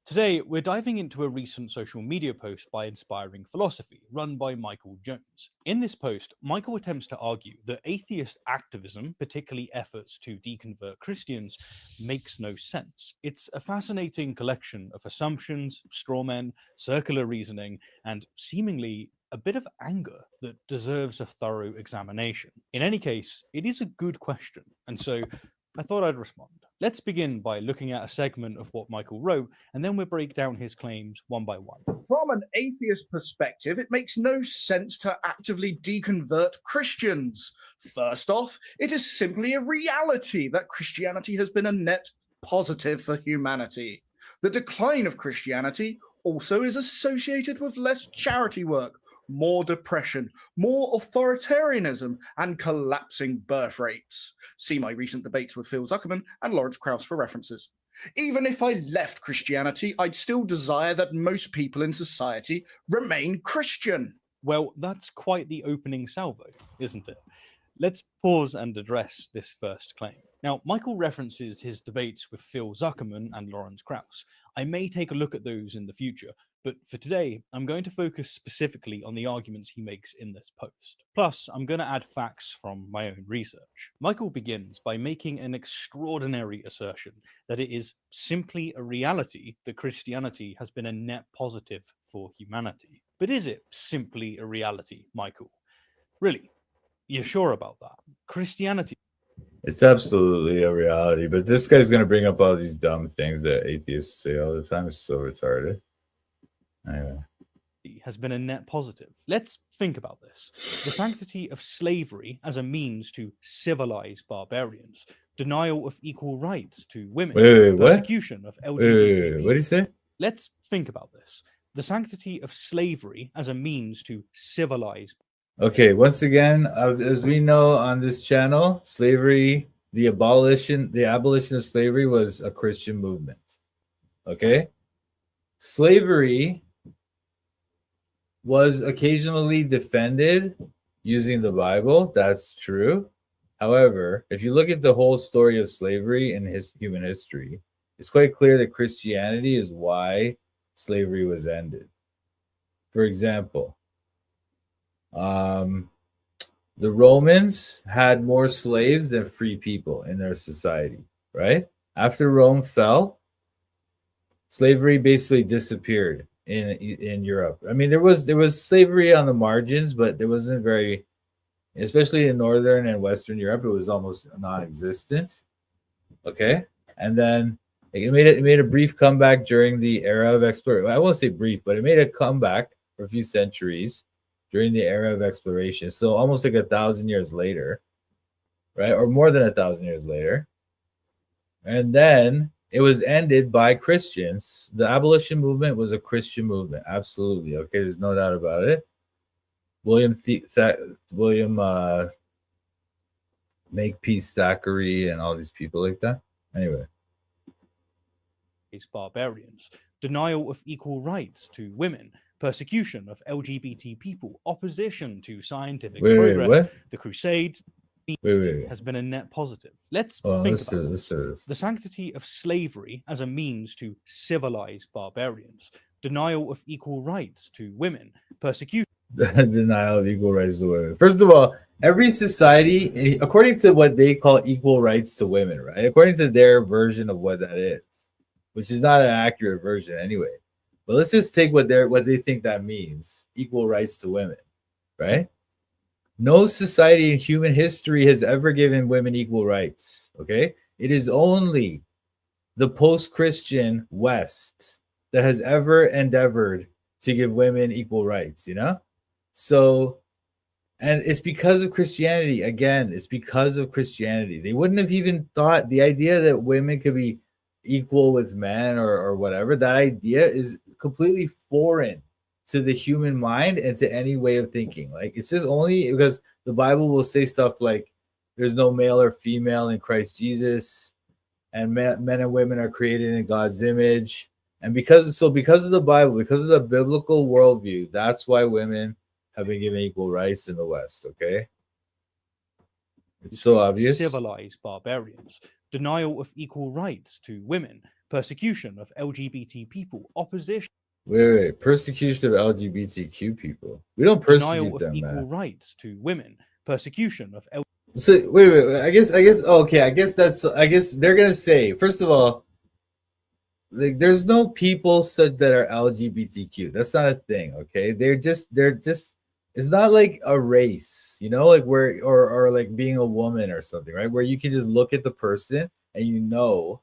Today, we're diving into a recent social media post by Inspiring Philosophy, run by Michael Jones. In this post, Michael attempts to argue that atheist activism, particularly efforts to deconvert Christians, makes no sense. It's a fascinating collection of assumptions, straw men, circular reasoning, and seemingly a bit of anger that deserves a thorough examination. In any case, it is a good question, and so I thought I'd respond. Let's begin by looking at a segment of what Michael wrote, and then we'll break down his claims one by one. From an atheist perspective, it makes no sense to actively deconvert Christians. First off, it is simply a reality that Christianity has been a net positive for humanity. The decline of Christianity also is associated with less charity work, more depression, more authoritarianism, and collapsing birth rates. See my recent debates with Phil Zuckerman and Lawrence Krauss for references. Even if I left Christianity, I'd still desire that most people in society remain Christian. Well, that's quite the opening salvo, isn't it? Let's pause and address this first claim. Now, Michael references his debates with Phil Zuckerman and Lawrence Krauss. I may take a look at those in the future, but for today, I'm going to focus specifically on the arguments he makes in this post. Plus, I'm going to add facts from my own research. Michael begins by making an extraordinary assertion that it is simply a reality that Christianity has been a net positive for humanity. But is it simply a reality, Michael? Really? You're sure about that? Christianity. It's absolutely a reality, but this guy's going to bring up all these dumb things that atheists say all the time. It's so retarded. Anyway. Has been a net positive. Let's think about this. The sanctity of slavery as a means to civilize barbarians, denial of equal rights to women, persecution of LGBT. What did he say? Let's think about this. The sanctity of slavery as a means to civilize. Okay, once again, as we know on this channel, slavery, the abolition of slavery was a Christian movement. Okay? Slavery was occasionally defended using the Bible. That's true. However, if you look at the whole story of slavery in human history, it's quite clear that Christianity is why slavery was ended. For example, the Romans had more slaves than free people in their society, right? After Rome fell, slavery basically disappeared in Europe. I mean, there was slavery on the margins, but there wasn't very, especially in Northern and Western Europe, it was almost non-existent. Okay, and then it made a brief comeback during the era of exploration. I won't say brief, but it made a comeback for a few centuries during the era of exploration. So almost like 1,000 years later, right? Or more than 1,000 years later. And then it was ended by Christians. The abolition movement was a Christian movement. Absolutely. Okay, there's no doubt about it. William Makepeace Thackeray and all these people like that. Anyway. Barbarians, denial of equal rights to women, persecution of LGBT people, opposition to scientific progress, the Crusades has been a net positive. Let's think about this. The sanctity of slavery as a means to civilize barbarians, denial of equal rights to women, persecution. Denial of equal rights to women. First of all, every society, according to what they call equal rights to women, right? According to their version of what that is, which is not an accurate version anyway. But let's just take what they think that means. Equal rights to women, right? No society in human history has ever given women equal rights, okay? It is only the post-Christian West that has ever endeavored to give women equal rights, you know? So, and it's because of Christianity. Again, it's because of Christianity. They wouldn't have even thought the idea that women could be equal with men or whatever. That idea is completely foreign to the human mind and to any way of thinking. Like, it's just only because the Bible will say stuff like there's no male or female in Christ Jesus, and men and women are created in God's image. And because of the Bible, because of the biblical worldview, that's why women have been given equal rights in the West. Okay, it's so obvious. Civilized barbarians, denial of equal rights to women, persecution of LGBT people, opposition, Wait. Persecution of LGBTQ people. We don't denial persecute of them, equal man. rights to women, persecution of So wait. I guess. Okay. I guess they're gonna say, first of all, like there's no people said that are LGBTQ. That's not a thing. Okay. They're just. It's not like a race, like where or like being a woman or something, right? Where you can just look at the person and you know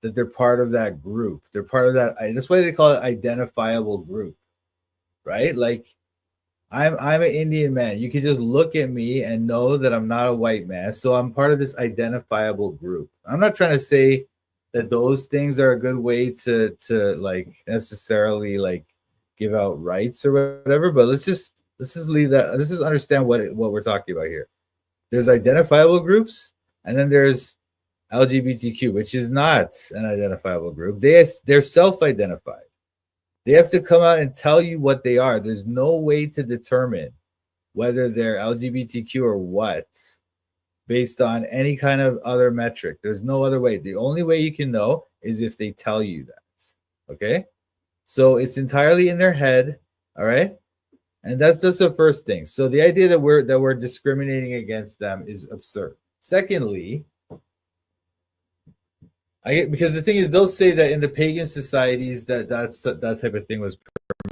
that they're part of that group. They're part of that. That's why they call it identifiable group, right? Like I'm an Indian man. You can just look at me and know that I'm not a white man. So I'm part of this identifiable group. I'm not trying to say that those things are a good way to like necessarily like give out rights or whatever, but let's just leave that. Let's just understand what we're talking about here. There's identifiable groups, and then there's LGBTQ, which is not an identifiable group. They're self-identified. They have to come out and tell you what they are. There's no way to determine whether they're LGBTQ or what based on any kind of other metric. There's no other way. The only way you can know is if they tell you that. Okay? So it's entirely in their head, all right? And that's just the first thing. So the idea that we're discriminating against them is absurd. Secondly, because the thing is, they'll say that in the pagan societies that type of thing was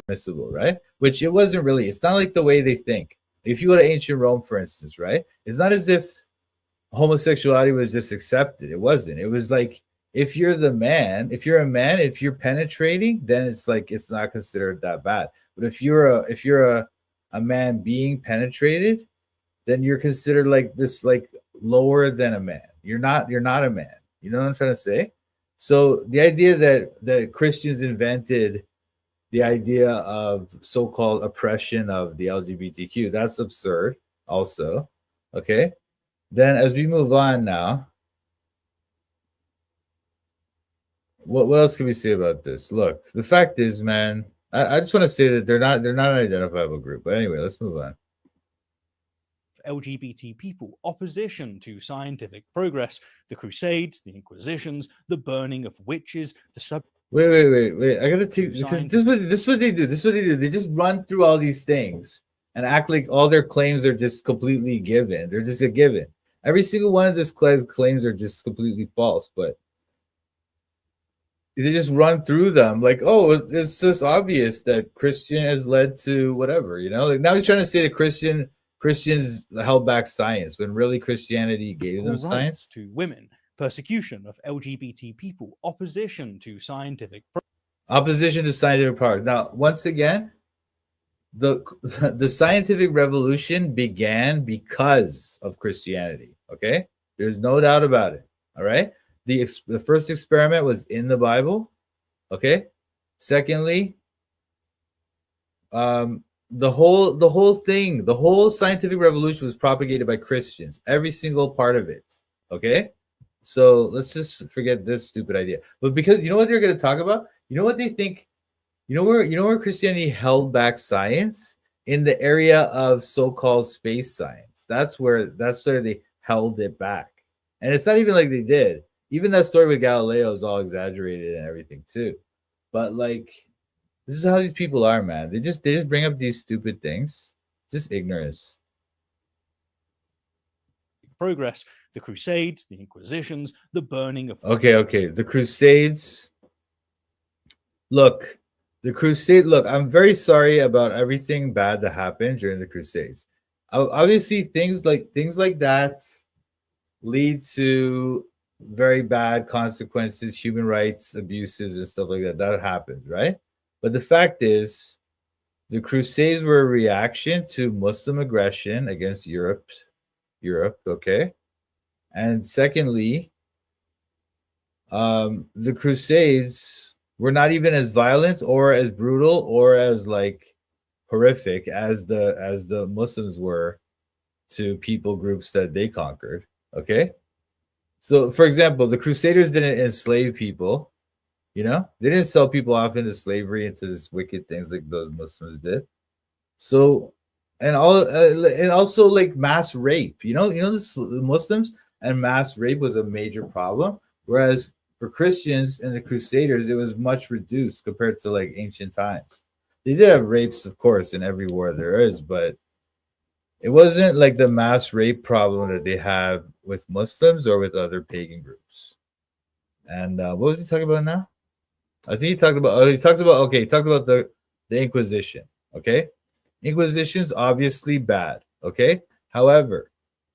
permissible, right? Which it wasn't really. It's not like the way they think. If you go to ancient Rome, for instance, right? It's not as if homosexuality was just accepted. It wasn't. It was like if you're a man, if you're penetrating, then it's like it's not considered that bad. But if you're a man being penetrated, then you're considered like this, like lower than a man. You're not a man. You know what I'm trying to say? So the idea that Christians invented the idea of so-called oppression of the LGBTQ, that's absurd also. Okay. Then as we move on now, what else can we say about this? Look, the fact is, man, I just want to say that they're not an identifiable group. But anyway, let's move on. LGBT people, opposition to scientific progress, the Crusades, the Inquisitions, the burning of witches, the sub. Wait. I gotta take because this is what they do. They just run through all these things and act like all their claims are just completely given. They're just a given. Every single one of these claims are just completely false, but they just run through them like, oh, it's just obvious that Christian has led to whatever, Like now he's trying to say that Christians held back science when really Christianity gave them science. To women, persecution of LGBT people, opposition to scientific progress. Now, once again, the scientific revolution began because of Christianity. Okay, there's no doubt about it. All right, the first experiment was in the Bible. Okay, secondly, the whole scientific revolution was propagated by Christians, every single part of it. Okay, so let's just forget this stupid idea. But because you know what they're going to talk about, what they think, where Christianity held back science, in the area of so-called space science. That's where they held it back, and it's not even like they did. Even that story with Galileo is all exaggerated and everything too. But like, this is how these people are, man. They just bring up these stupid things. Just ignorance. Progress, the Crusades, the Inquisitions, the burning of. Okay. The Crusades. Look, I'm very sorry about everything bad that happened during the Crusades. Obviously, things like that lead to very bad consequences, human rights abuses and stuff like that. That happens, right? But the fact is, the Crusades were a reaction to Muslim aggression against Europe, okay? And secondly, the Crusades were not even as violent or as brutal or as like horrific as the Muslims were to people groups that they conquered, okay? So, for example, the Crusaders didn't enslave people. They didn't sell people off into slavery, into this wicked things like those Muslims did. So, and also like mass rape. The Muslims and mass rape was a major problem, whereas For Christians and the Crusaders, it was much reduced compared to like ancient times. They did have rapes, of course, in every war there is, but it wasn't like the mass rape problem that they have with Muslims or with other pagan groups. And what was he talking about now? I think he talked about the Inquisition. Okay, Inquisition's obviously bad. Okay, however,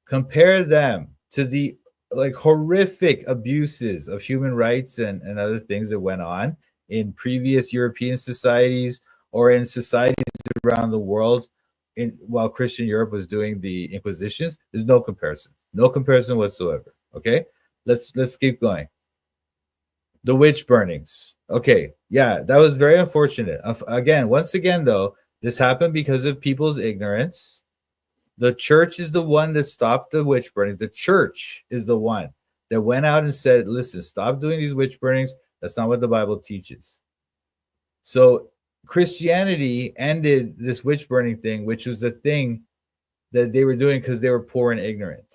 compare them to the like horrific abuses of human rights and other things that went on in previous European societies or in societies around the world while Christian Europe was doing the Inquisitions. There's no comparison whatsoever. Okay, let's keep going. The witch burnings. Okay, yeah, that was very unfortunate. Once again, though, this happened because of people's ignorance. The church is the one that stopped the witch burnings. The church is the one that went out and said, listen, stop doing these witch burnings. That's not what the Bible teaches. So Christianity ended this witch burning thing, which was the thing that they were doing because they were poor and ignorant.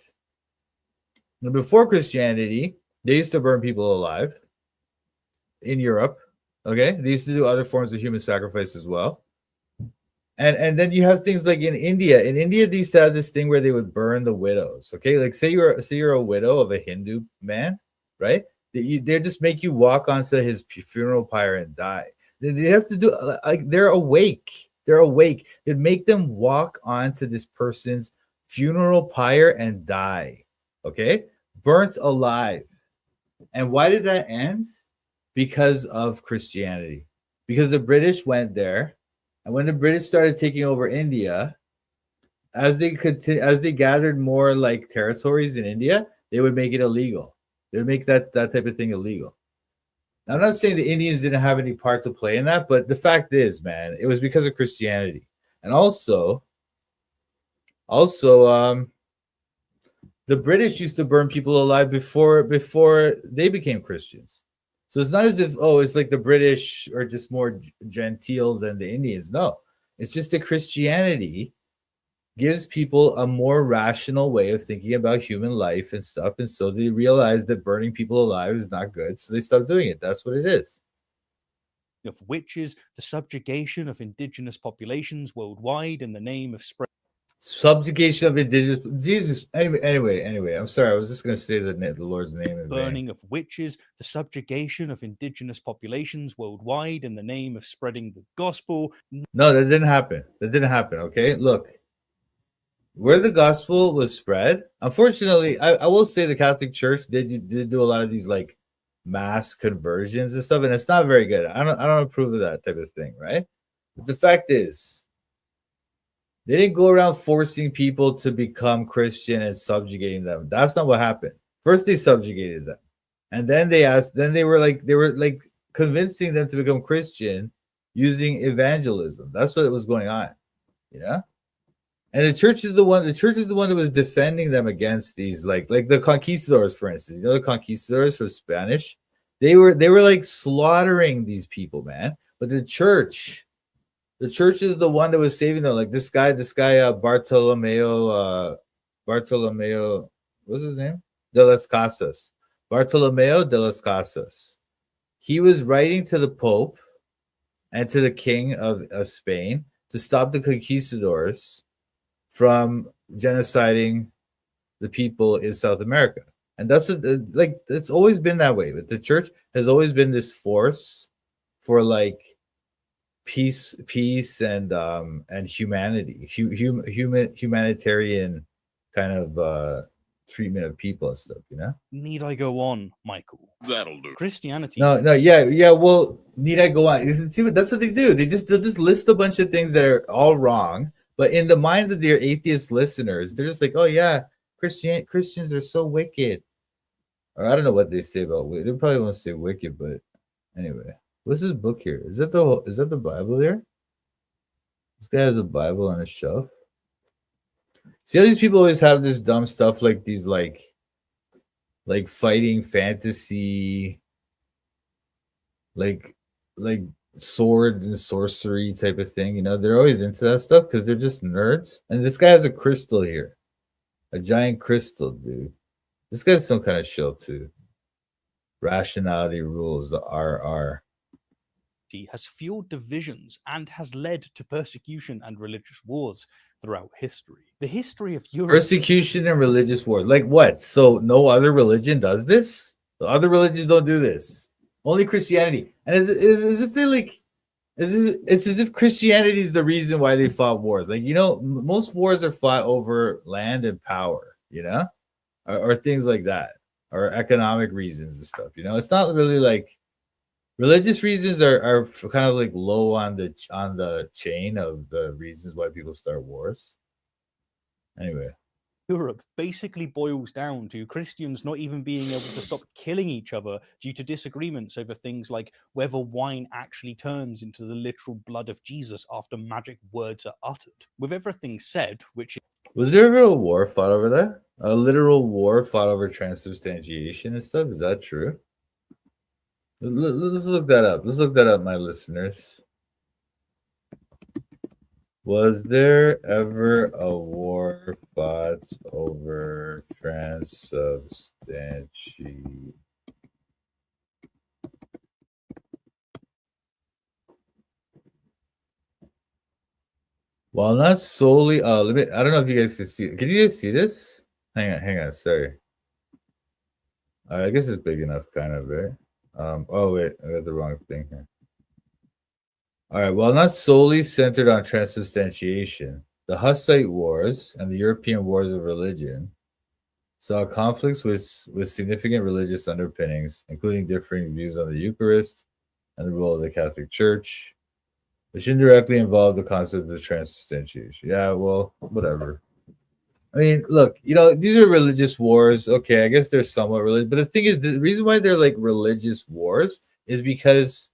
Now, before Christianity, they used to burn people alive in Europe. Okay, they used to do other forms of human sacrifice as well. And then you have things like in India. In India, they used to have this thing where they would burn the widows. Okay, like say you're a widow of a Hindu man, right? They just make you walk onto his funeral pyre and die. They have to do like they're awake. They'd make them walk onto this person's funeral pyre and die. Okay, burnt alive. And why did that end? Because of Christianity. Because the British went there. And when the British started taking over India, as they gathered more like territories in India, they would make it illegal. They would make that type of thing illegal. Now, I'm not saying the Indians didn't have any part to play in that, but the fact is, man, it was because of Christianity. And also, the British used to burn people alive before they became Christians. So it's not as if, it's like the British are just more genteel than the Indians. No, it's just that Christianity gives people a more rational way of thinking about human life and stuff. And so they realize that burning people alive is not good. So they stop doing it. That's what it is. Of witches, the subjugation of indigenous populations worldwide in the name of spread. Subjugation of indigenous Jesus. Anyway. I'm sorry. I was just going to say the Lord's name. In burning vain. of witches, the subjugation of indigenous populations worldwide in the name of spreading the gospel. No, that didn't happen. Okay, look, where the gospel was spread. Unfortunately, I will say the Catholic Church did do a lot of these like mass conversions and stuff, and it's not very good. I don't approve of that type of thing, right? But the fact is, they didn't go around forcing people to become Christian and subjugating them. That's not what happened. First, they subjugated them, and then they were like convincing them to become Christian using evangelism. That's what was going on, you know. And the church is the one that was defending them against these, like the conquistadors, for instance. You know, the conquistadors for Spanish, they were like slaughtering these people, man. But the church is the one that was saving them. Like this guy, Bartolomeo, what's his name? De las Casas. Bartolomeo de las Casas. He was writing to the Pope and to the King of Spain to stop the conquistadors from genociding the people in South America. And that's what, it's always been that way. But the church has always been this force for like peace and humanity, humanitarian kind of treatment of people and stuff, you know. Need I go on, Michael? That'll do. Christianity. Yeah. Well, need I go on? See, that's what they do. They'll just list a bunch of things that are all wrong, but in the minds of their atheist listeners, they're just like, oh yeah, Christians are so wicked. Or I don't know what they say about wicked. They probably won't say wicked, but anyway. What's this book here? Is that the Bible there? This guy has a Bible on his shelf. See how these people always have this dumb stuff like these like fighting fantasy, like swords and sorcery type of thing. You know, they're always into that stuff because they're just nerds. And this guy has a crystal here, a giant crystal, dude. This guy's some kind of shill too. Rationality rules, the RR. has fueled divisions and has led to persecution and religious wars throughout history. The history of Europe. Persecution and religious wars. Like what? So no other religion does this? The other religions don't do this. Only Christianity. And it's as if they like, it's as if Christianity is the reason why they fought wars. Like, you know, most wars are fought over land and power, you know, or things like that, or economic reasons and stuff. You know, it's not really like religious reasons are kind of like low on the chain of the reasons why people start wars. Anyway, Europe basically boils down to Christians not even being able to stop killing each other due to disagreements over things like whether wine actually turns into the literal blood of Jesus after magic words are uttered. With everything said, which was there ever a war fought over that? A literal war fought over transubstantiation and stuff? Is that true? Let's look that up. Let's look that up, my listeners. Was there ever a war fought over transubstantiation? Well, not solely. I don't know if you guys can see. Can you guys see this? Hang on. Sorry. I guess it's big enough, kind of, right? Oh wait, I got the wrong thing here. All right, well, not solely centered on transubstantiation, the Hussite Wars and the European Wars of Religion saw conflicts with significant religious underpinnings, including differing views on the Eucharist and the role of the Catholic Church, which indirectly involved the concept of transubstantiation. Yeah, well, whatever. I mean, look, you know, these are religious wars. Okay, I guess they're somewhat religious. But the thing is, the reason why they're like religious wars is because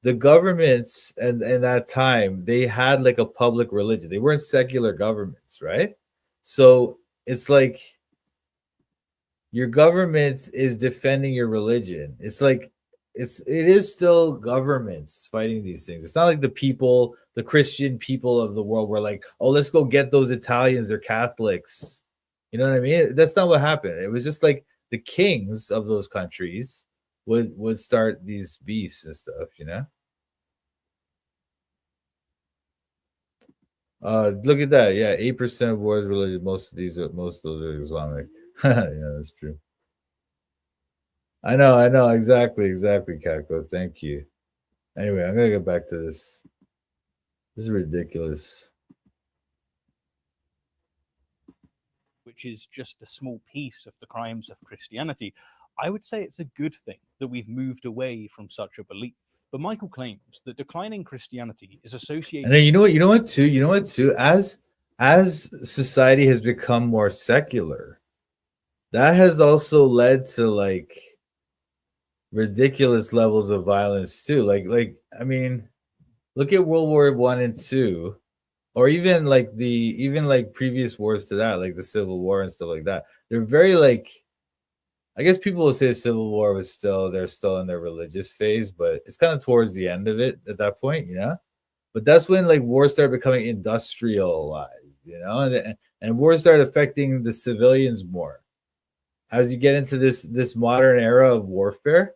the governments and that time, they had like a public religion. They weren't secular governments, right? So it's like your government is defending your religion. It's like it is still governments fighting these things. It's not like the people, the Christian people of the world were like, oh, let's go get those Italians, they're Catholics. You know what I mean? That's not what happened. It was just like the kings of those countries would start these beefs and stuff, you know? Look at that. Yeah, 8% of wars religious. Most of those are Islamic. Yeah, that's true. I know. Exactly, Kako. Thank you. Anyway, I'm gonna get back to this. This is ridiculous. which is just a small piece of the crimes of Christianity, I would say it's a good thing that we've moved away from such a belief. But Michael claims that declining Christianity is associated. And then you know what too. As society has become more secular, that has also led to like ridiculous levels of violence too. Like I mean, look at World War I and II, or even like previous wars to that, like the Civil War and stuff like that. They're very like, I guess people will say the Civil War was they're still in their religious phase, but it's kind of towards the end of it at that point, you know. But that's when like wars started becoming industrialized, you know, and wars started affecting the civilians more. As you get into this modern era of warfare,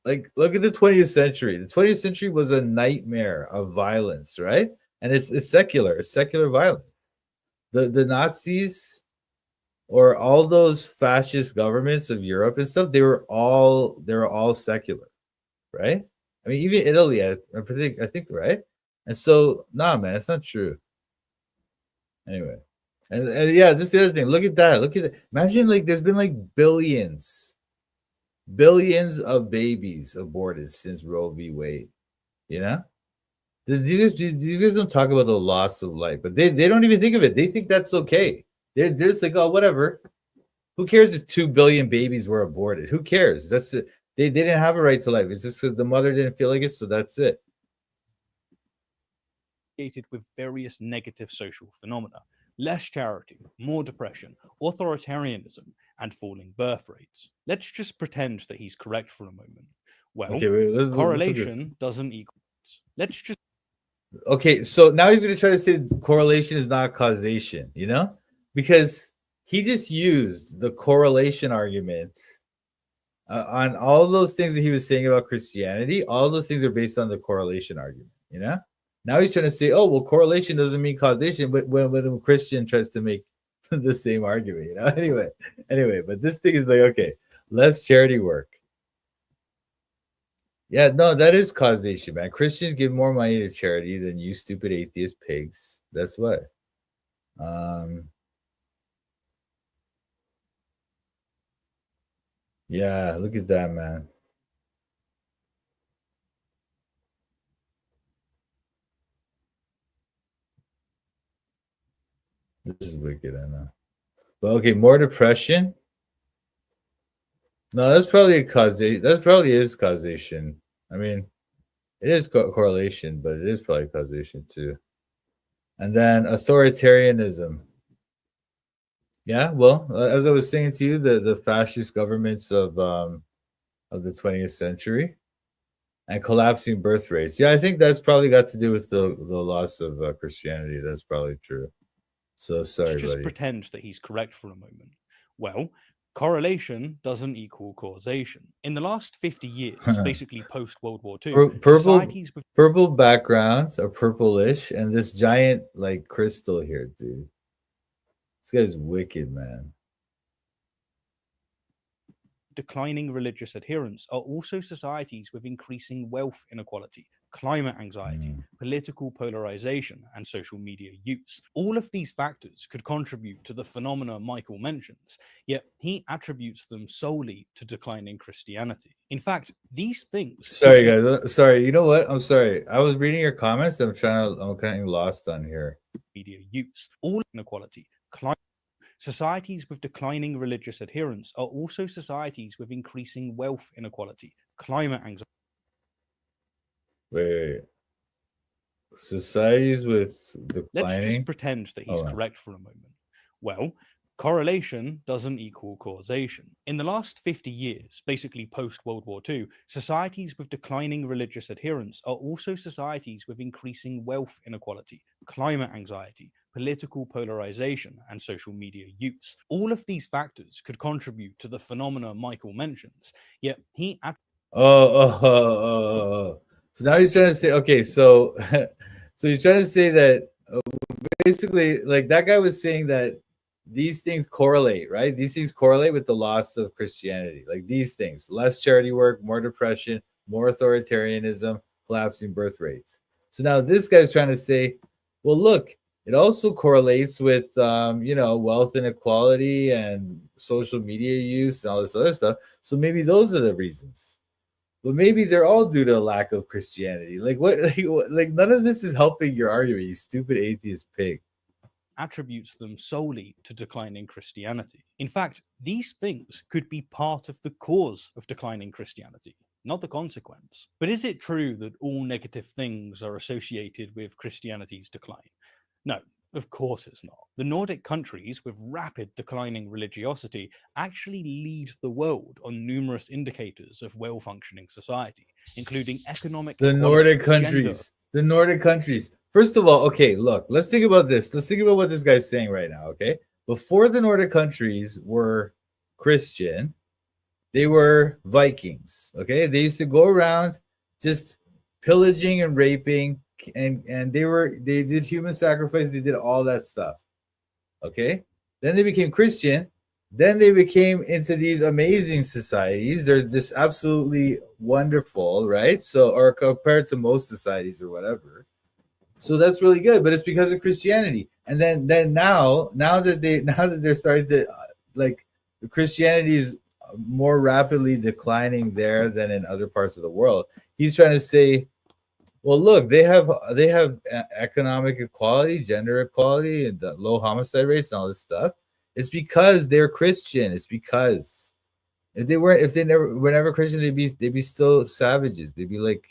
like look at the 20th century. The 20th century was a nightmare of violence, right? And it's secular. It's secular violence. The Nazis or all those fascist governments of Europe and stuff, they were all secular, right? I mean, even Italy, I think, right? And so, nah, man, it's not true. Anyway, and yeah, this is the other thing. Look at that. Imagine like there's been like billions of babies aborted since Roe v. Wade. You know, these guys don't talk about the loss of life, but they don't even think of it. They think that's okay. They're just like, oh, whatever. Who cares if 2 billion babies were aborted? Who cares? That's it. They didn't have a right to life. It's just because the mother didn't feel like it, so that's it. With various negative social phenomena, less charity, more depression, authoritarianism, and falling birth rates. Let's just pretend that he's correct for a moment. Well, okay, correlation doesn't equal. Let's just. Okay, so now he's going to try to say correlation is not causation, you know? Because he just used the correlation argument on all those things that he was saying about Christianity, all those things are based on the correlation argument, you know? Now he's trying to say, oh, well, correlation doesn't mean causation, but when a Christian tries to make the same argument, you know? Anyway, but this thing is like, okay, less charity work. Yeah, no, that is causation, man. Christians give more money to charity than you stupid atheist pigs. That's what. Yeah, look at that, man. This is wicked, I know. But okay, more depression. No, that's probably a causation. That probably is causation. I mean, it is correlation, but it is probably causation too. And then authoritarianism. Yeah, well, as I was saying to you, the fascist governments of the 20th century and collapsing birth rates. Yeah, I think that's probably got to do with the loss of Christianity. That's probably true. So sorry, Let's just buddy. pretend that he's correct for a moment. Well, correlation doesn't equal causation. In the last 50 years, basically post World War II, societies with purple backgrounds are purplish, and this giant like crystal here, dude. This guy's wicked, man. declining religious adherence are also societies with increasing wealth inequality, climate anxiety, political polarization, and social media use. All of these factors could contribute to the phenomena Michael mentions, yet he attributes them solely to declining Christianity. In fact, these things... Sorry, guys. Sorry. You know what? I'm sorry. I was reading your comments. I'm kind of lost on here. Media use. All inequality, climate... Societies with declining religious adherence are also societies with increasing wealth inequality, climate anxiety. Wait. Societies with declining... Let's just pretend that he's correct for a moment. Well, correlation doesn't equal causation. In the last 50 years, basically post-World War II, societies with declining religious adherence are also societies with increasing wealth inequality, climate anxiety, political polarization, and social media use. All of these factors could contribute to the phenomena Michael mentions, yet he... So now he's trying to say, okay, so he's trying to say that basically, like that guy was saying that these things correlate, right? These things correlate with the loss of Christianity. Like these things, less charity work, more depression, more authoritarianism, collapsing birth rates. So now this guy's trying to say, well, look, it also correlates with, wealth inequality and social media use and all this other stuff. So maybe those are the reasons. But maybe they're all due to a lack of Christianity. Like what? Like none of this is helping your argument, you stupid atheist pig. Attributes them solely to declining Christianity. In fact, these things could be part of the cause of declining Christianity, not the consequence. But is it true that all negative things are associated with Christianity's decline? No, of course it's not. The Nordic countries with rapid declining religiosity actually lead the world on numerous indicators of well-functioning society, including economic equality, the Nordic countries. First of all, okay, look, let's think about this. Let's think about what this guy's saying right now, okay? Before the Nordic countries were Christian, they were Vikings, okay? They used to go around just pillaging and raping, and they did human sacrifice, they did all that stuff, okay? Then they became Christian, then they became into these amazing societies. They're just absolutely wonderful, right? So, or compared to most societies or whatever. So that's really good, but it's because of Christianity. And then now that they're starting to like Christianity is more rapidly declining there than in other parts of the world. He's trying to say, well, look, they have economic equality, gender equality, and the low homicide rates and all this stuff. It's because they're Christian. It's because if they were never Christian, they'd be still savages. They'd be like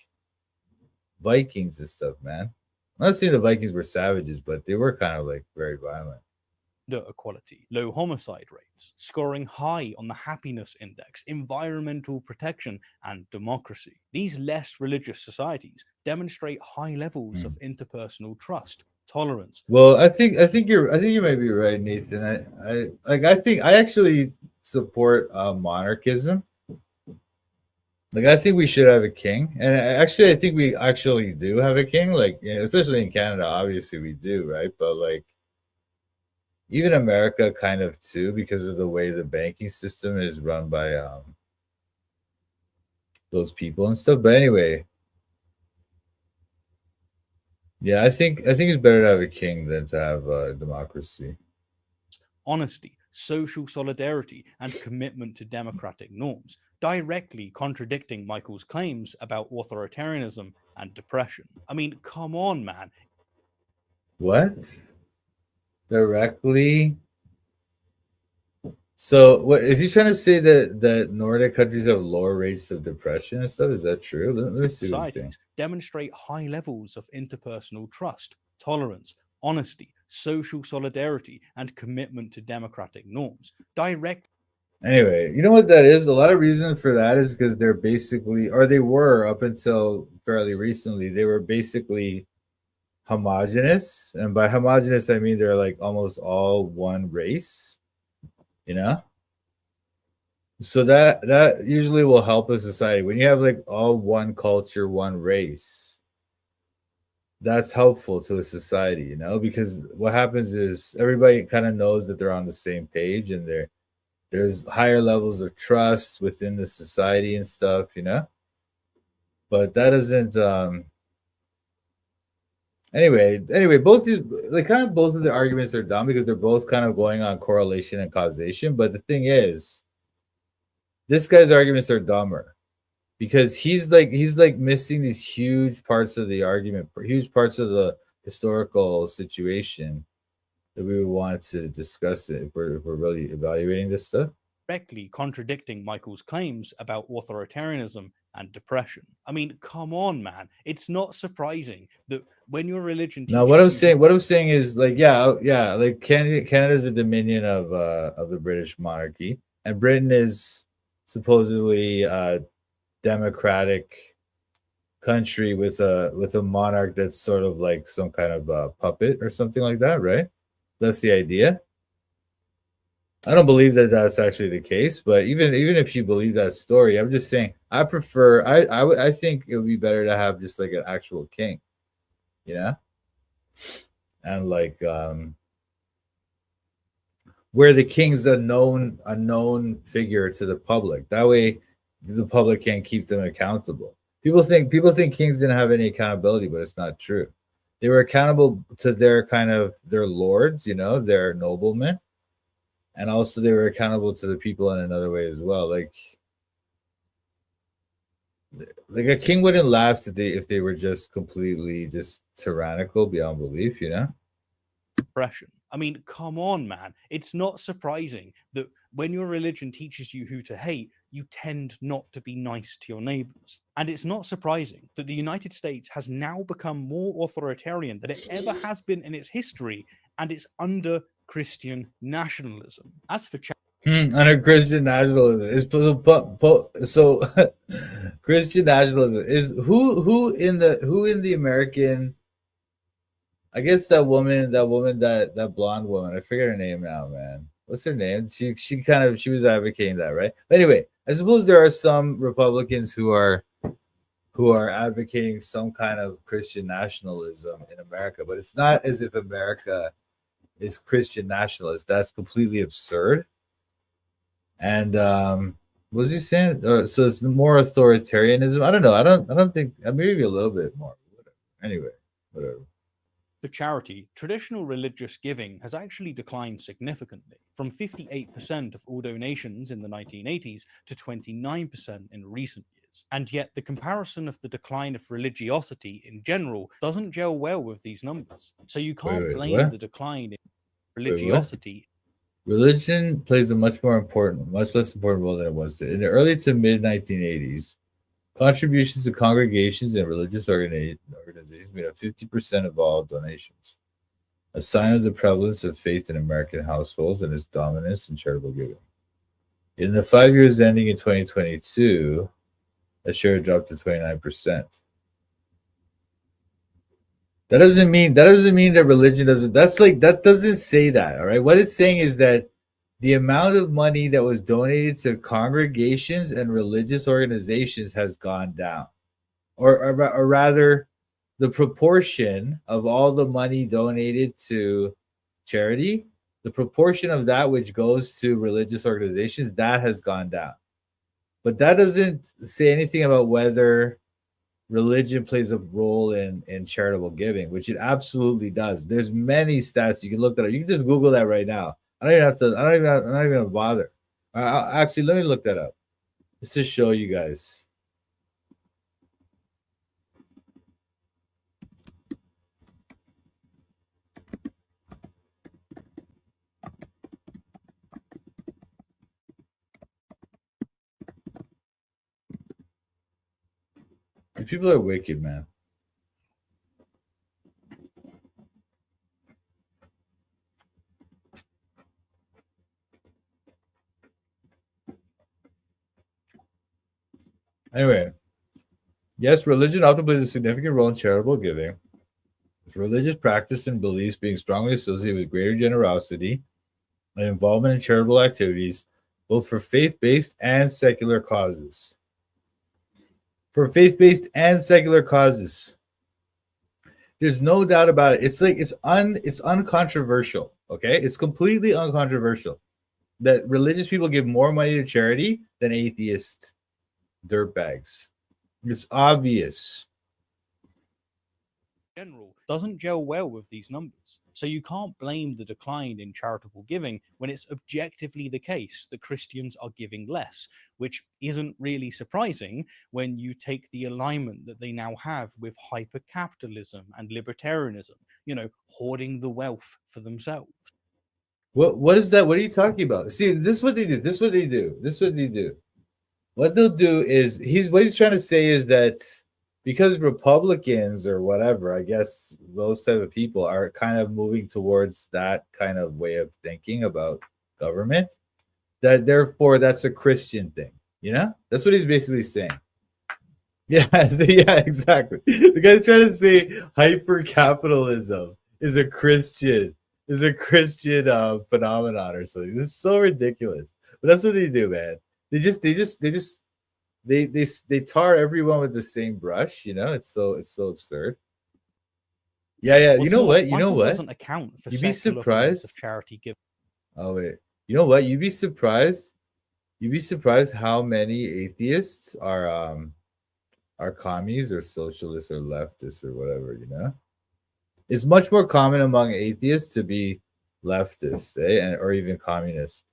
Vikings and stuff, man. I'm not saying the Vikings were savages, but they were kind of like very violent. The equality, low homicide rates, scoring high on the happiness index, environmental protection, and democracy. These less religious societies demonstrate high levels of interpersonal trust, tolerance. Well, I think you might be right, Nathan. I actually support monarchism. Like, I think we should have a king, and actually, I think we actually do have a king. Like, especially in Canada, obviously we do, right? But like, even America, kind of too, because of the way the banking system is run by those people and stuff. But anyway, yeah, I think it's better to have a king than to have a democracy. Honesty, social solidarity, and commitment to democratic norms, directly contradicting Michael's claims about authoritarianism and depression. I mean, come on, man. What? Directly? So, what is he trying to say that Nordic countries have lower rates of depression and stuff? Is that true? Let me see what he's saying. Societies demonstrate high levels of interpersonal trust, tolerance, honesty, social solidarity, and commitment to democratic norms, direct. Anyway, you know what that is? A lot of reason for that is because they're basically, or they were up until fairly recently, they were basically homogenous. And by homogenous, I mean they're like almost all one race, you know? So that usually will help a society. When you have like all one culture, one race, that's helpful to a society, you know, because what happens is everybody kind of knows that they're on the same page and there's higher levels of trust within the society and stuff, you know. But that doesn't anyway, both these, like, kind of both of the arguments are dumb because they're both kind of going on correlation and causation. But the thing is, this guy's arguments are dumber because he's like missing these huge parts of the argument, huge parts of the historical situation that we would want to discuss it if we're really evaluating this stuff. Directly contradicting Michael's claims about authoritarianism and depression. I mean, come on, man. It's not surprising that when your religion Now, teaches you what I'm saying is, like, yeah, like Canada's a dominion of the British monarchy, and Britain is supposedly a democratic country with a monarch that's sort of like some kind of puppet or something like that, right? That's the idea. I don't believe that that's actually the case, but even if you believe that story, I'm just saying I prefer. I think it would be better to have just like an actual king, you know, and like where the king's a known figure to the public. That way, the public can keep them accountable. People think kings didn't have any accountability, but it's not true. They were accountable to their lords, you know, their noblemen. And also they were accountable to the people in another way as well. Like a king wouldn't last if they were just completely just tyrannical beyond belief, you know? depression. I mean, come on, man. It's not surprising that when your religion teaches you who to hate, you tend not to be nice to your neighbors. And it's not surprising that the United States has now become more authoritarian than it ever has been in its history, and it's under Christian nationalism. As for Under Christian nationalism is so Christian nationalism is who in the American, I guess that blonde woman, I forget her name now, man. What's her name? She was advocating that, right? But anyway, I suppose there are some Republicans who are advocating some kind of Christian nationalism in America, but it's not as if America is Christian nationalist. That's completely absurd. And what was he saying? So it's more authoritarianism. I don't know. I don't think, maybe a little bit more. Anyway, whatever. For charity, traditional religious giving has actually declined significantly, from 58% of all donations in the 1980s to 29% in recent years. And yet the comparison of the decline of religiosity in general doesn't gel well with these numbers. So you can't blame the decline in religiosity. Religion plays a much less important role than it was in the early to mid 1980s. Contributions to congregations and religious organizations made up 50% of all donations, a sign of the prevalence of faith in American households and its dominance in charitable giving. In the 5 years ending in 2022, that share dropped to 29%. That doesn't mean that religion doesn't. That doesn't say that. All right. What it's saying is that the amount of money that was donated to congregations and religious organizations has gone down, or rather, the proportion of all the money donated to charity, the proportion of that which goes to religious organizations, that has gone down. But that doesn't say anything about whether religion plays a role in charitable giving, which it absolutely does. There's many stats you can look that up. You can just Google that right now. I don't even have to. I'm not even gonna bother. Actually, let me look that up just to show you guys. These people are wicked, man. Anyway, yes, religion often plays a significant role in charitable giving, with religious practice and beliefs being strongly associated with greater generosity and involvement in charitable activities, both for faith-based and secular causes. For faith-based and secular causes. There's no doubt about it. It's like it's uncontroversial. Okay, it's completely uncontroversial that religious people give more money to charity than atheist dirtbags. It's obvious. General doesn't gel well with these numbers. So you can't blame the decline in charitable giving when it's objectively the case that Christians are giving less, which isn't really surprising when you take the alignment that they now have with hyper-capitalism and libertarianism, hoarding the wealth for themselves. What is that? What are you talking about? See, this is what they do. This is what they do. This is what they do. What they'll do is what he's trying to say is that because Republicans or whatever, I guess those type of people are kind of moving towards that kind of way of thinking about government, that therefore that's a Christian thing. That's what he's basically saying. Yeah, yeah, exactly. The guy's trying to say hyper capitalism is a Christian phenomenon or something. This is so ridiculous. But that's what they do, man. They tar everyone with the same brush. It's so absurd. Yeah. What's You know more, what? Michael doesn't account for You'd be secular forms surprised. of charity giving. Oh wait, you know what? You'd be surprised. You'd be surprised how many atheists are commies or socialists or leftists or whatever. It's much more common among atheists to be leftist, or even communist.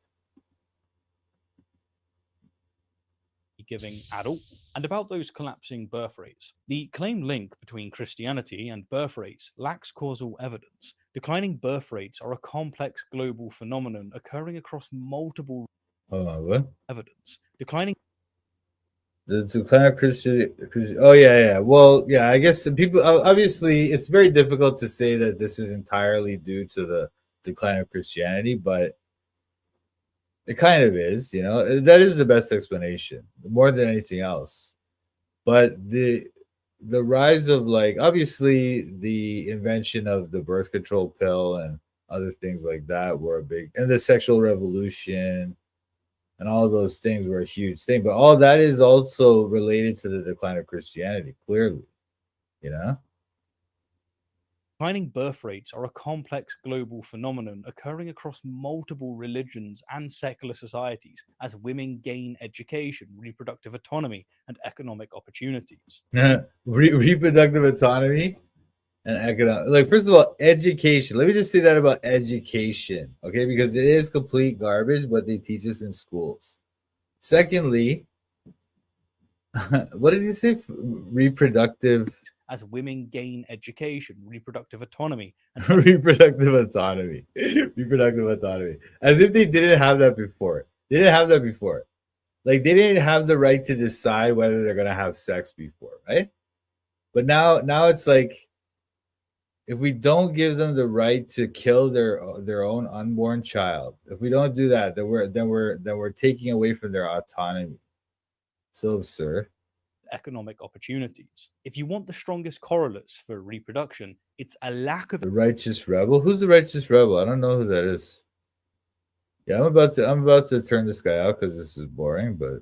Giving adult, and about those collapsing birth rates. The claimed link between Christianity and birth rates lacks causal evidence. Declining birth rates are a complex global phenomenon occurring across multiple What? evidence. Declining The decline of Christian. Oh yeah. Well, yeah. I guess people obviously it's very difficult to say that this is entirely due to the decline of Christianity, but it kind of is. That is the best explanation, more than anything else. But the rise of obviously the invention of the birth control pill and other things like that were a big, and the sexual revolution and all of those things were a huge thing. But all that is also related to the decline of Christianity, clearly. Declining birth rates are a complex global phenomenon occurring across multiple religions and secular societies as women gain education, reproductive autonomy, and economic opportunities. Reproductive autonomy and economic. First of all, education. Let me just say that about education, okay? Because it is complete garbage what they teach us in schools. Secondly, what did you say? Reproductive. As women gain education, reproductive autonomy, and reproductive autonomy. Reproductive autonomy. As if they didn't have that before. They didn't have that before. They didn't have the right to decide whether they're gonna have sex before, right? But now it's like, if we don't give them the right to kill their own unborn child, if we don't do that, then we're taking away from their autonomy. So absurd. Economic opportunities. If you want the strongest correlates for reproduction, it's a lack of the righteous rebel. Who's the righteous rebel? I don't know who that is. Yeah, I'm about to turn this guy out because this is boring, but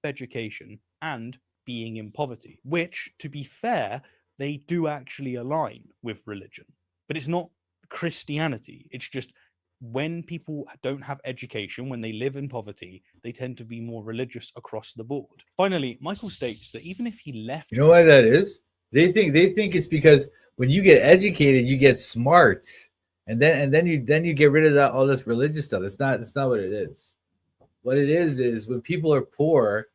education and being in poverty, which, to be fair, they do actually align with religion. But it's not Christianity. It's just when people don't have education, when they live in poverty, they tend to be more religious across the board. Finally, Michael states that even if he left, you know why that is? They think it's because when you get educated, you get smart, and then you get rid of that all this religious stuff. It's not what it is. What it is when people are poor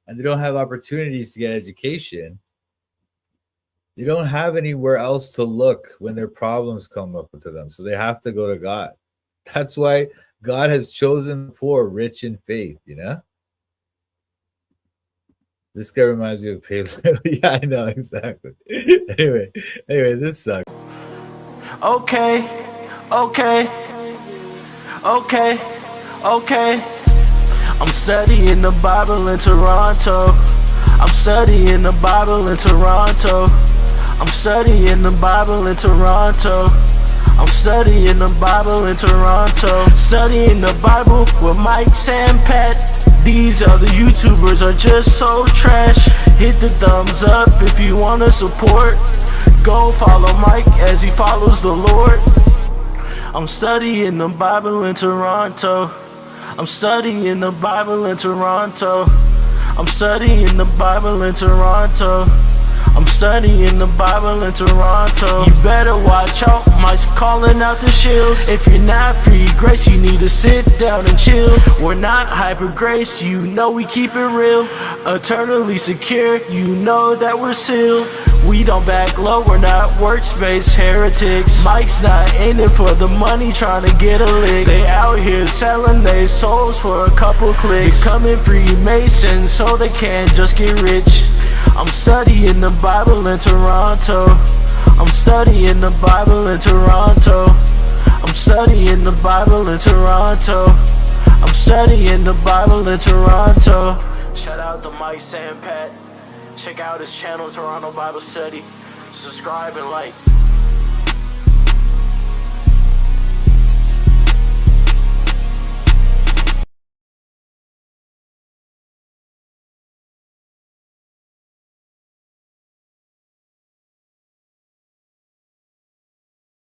and they don't have opportunities to get education, they don't have anywhere else to look when their problems come up to them. So they have to go to God. That's why God has chosen the poor rich in faith, you know? This guy reminds me of Paleo. Yeah, I know, exactly. Anyway, this sucks. Okay. I'm studying the Bible in Toronto. I'm studying the Bible in Toronto. I'm studying the Bible in Toronto. I'm studying the Bible in Toronto. Studying the Bible with Mike and Pat. These other YouTubers are just so trash. Hit the thumbs up if you wanna support. Go follow Mike as he follows the Lord. I'm studying the Bible in Toronto. I'm studying the Bible in Toronto. I'm studying the Bible in Toronto. I'm studying the Bible in Toronto. You better watch out, Mike's calling out the shills. If you're not free grace, you need to sit down and chill. We're not hyper grace, you know we keep it real. Eternally secure, you know that we're sealed. We don't back low, we're not workspace heretics. Mike's not in it for the money, trying to get a lick. They out here selling their souls for a couple clicks. Becoming Freemasons so they can't just get rich. I'm studying the Bible in Toronto. I'm studying the Bible in Toronto. I'm studying the Bible in Toronto. I'm studying the Bible in Toronto. Shout out to Mike and Pat. Check out his channel, Toronto Bible Study. Subscribe and like.